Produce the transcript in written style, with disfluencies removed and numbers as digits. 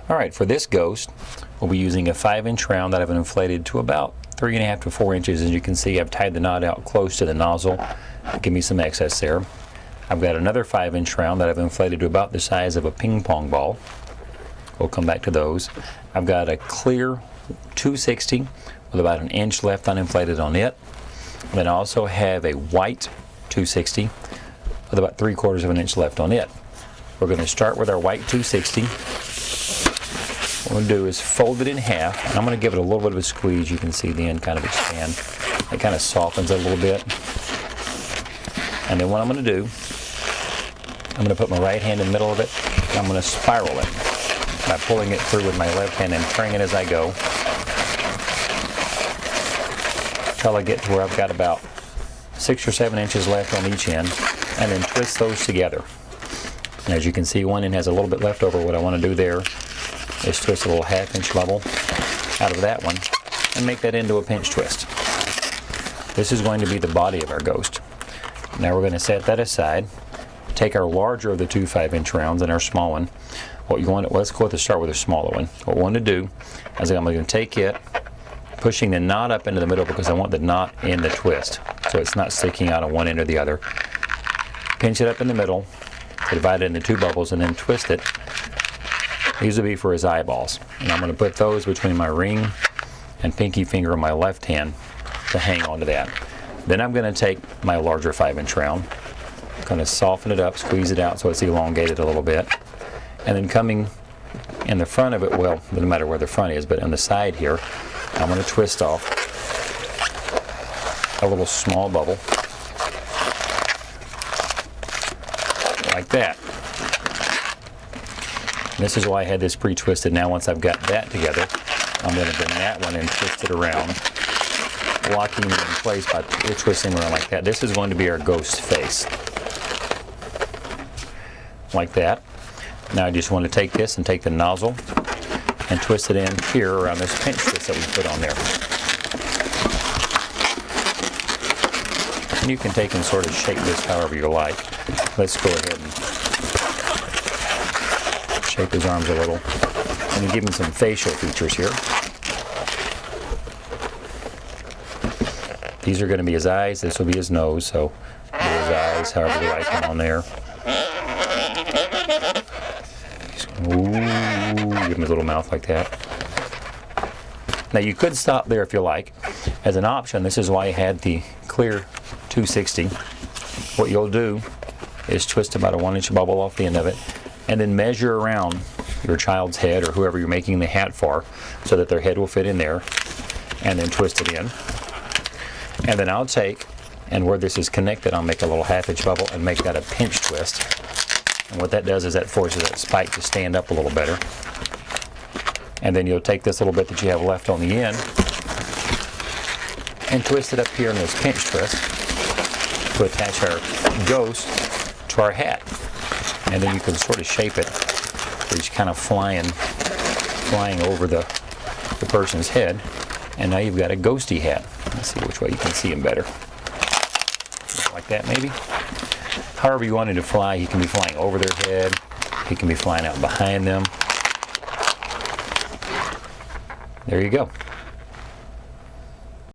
Alright, for this ghost, we'll be using a 5-inch round that I've inflated to about 3.5 to 4 inches. As you can see, I've tied the knot out close to the nozzle to give me some excess there. I've got another 5-inch round that I've inflated to about the size of a ping pong ball. We'll come back to those. I've got a clear 260 with about 1 inch left uninflated on it. And then I also have a white 260 with about 3/4 of an inch left on it. We're going to start with our white 260. What we're going to do is fold it in half, and I'm going to give it a little bit of a squeeze. You can see the end kind of expand. It kind of softens it a little bit. And then what I'm going to do, I'm going to put my right hand in the middle of it, and I'm going to spiral it by pulling it through with my left hand and turning it as I go, until I get to where I've got about 6 or 7 inches left on each end, and then twist those together. And as you can see, one end has a little bit left over. What I want to do there is twist a little 1/2 inch level out of that one and make that into a pinch twist. This is going to be the body of our ghost. Now we're going to set that aside, take our larger of the two 5-inch rounds and our small one. What you want, let's go to start with a smaller one. What we want to do is I'm going to take it, pushing the knot up into the middle because I want the knot in the twist, so it's not sticking out on one end or the other. Pinch it up in the middle, divide it into 2 bubbles, and then twist it. These will be for his eyeballs, and I'm going to put those between my ring and pinky finger on my left hand to hang on to that. Then I'm going to take my larger 5-inch round, kind of soften it up, squeeze it out so it's elongated a little bit, and then coming in the front of it, well, no matter where the front is, but on the side here, I'm going to twist off a little small bubble like that. This is why I had this pre-twisted. Now once I've got that together, I'm going to bring that one and twist it around, locking it in place by twisting around like that. This is going to be our ghost face. Like that. Now I just want to take this and take the nozzle and twist it in here around this pinch twist that we put on there. And you can take and sort of shape this however you like. Let's go ahead and shape his arms a little and give him some facial features here. These are going to be his eyes. This will be his nose, so his eyes, however you like them on there. Ooh, give him a little mouth like that. Now you could stop there if you like. As an option, this is why I had the clear 260. What you'll do is twist about a 1-inch bubble off the end of it, and then measure around your child's head or whoever you're making the hat for so that their head will fit in there, and then twist it in. And then I'll take, and where this is connected, I'll make a little 1/2-inch bubble and make that a pinch twist. And what that does is that forces that spike to stand up a little better. And then you'll take this little bit that you have left on the end and twist it up here in this pinch twist to attach our ghost to our hat. And then you can sort of shape it where he's kind of flying over the person's head. And now you've got a ghosty hat. Let's see which way you can see him better. Like that maybe. However you want him to fly, he can be flying over their head. He can be flying out behind them. There you go.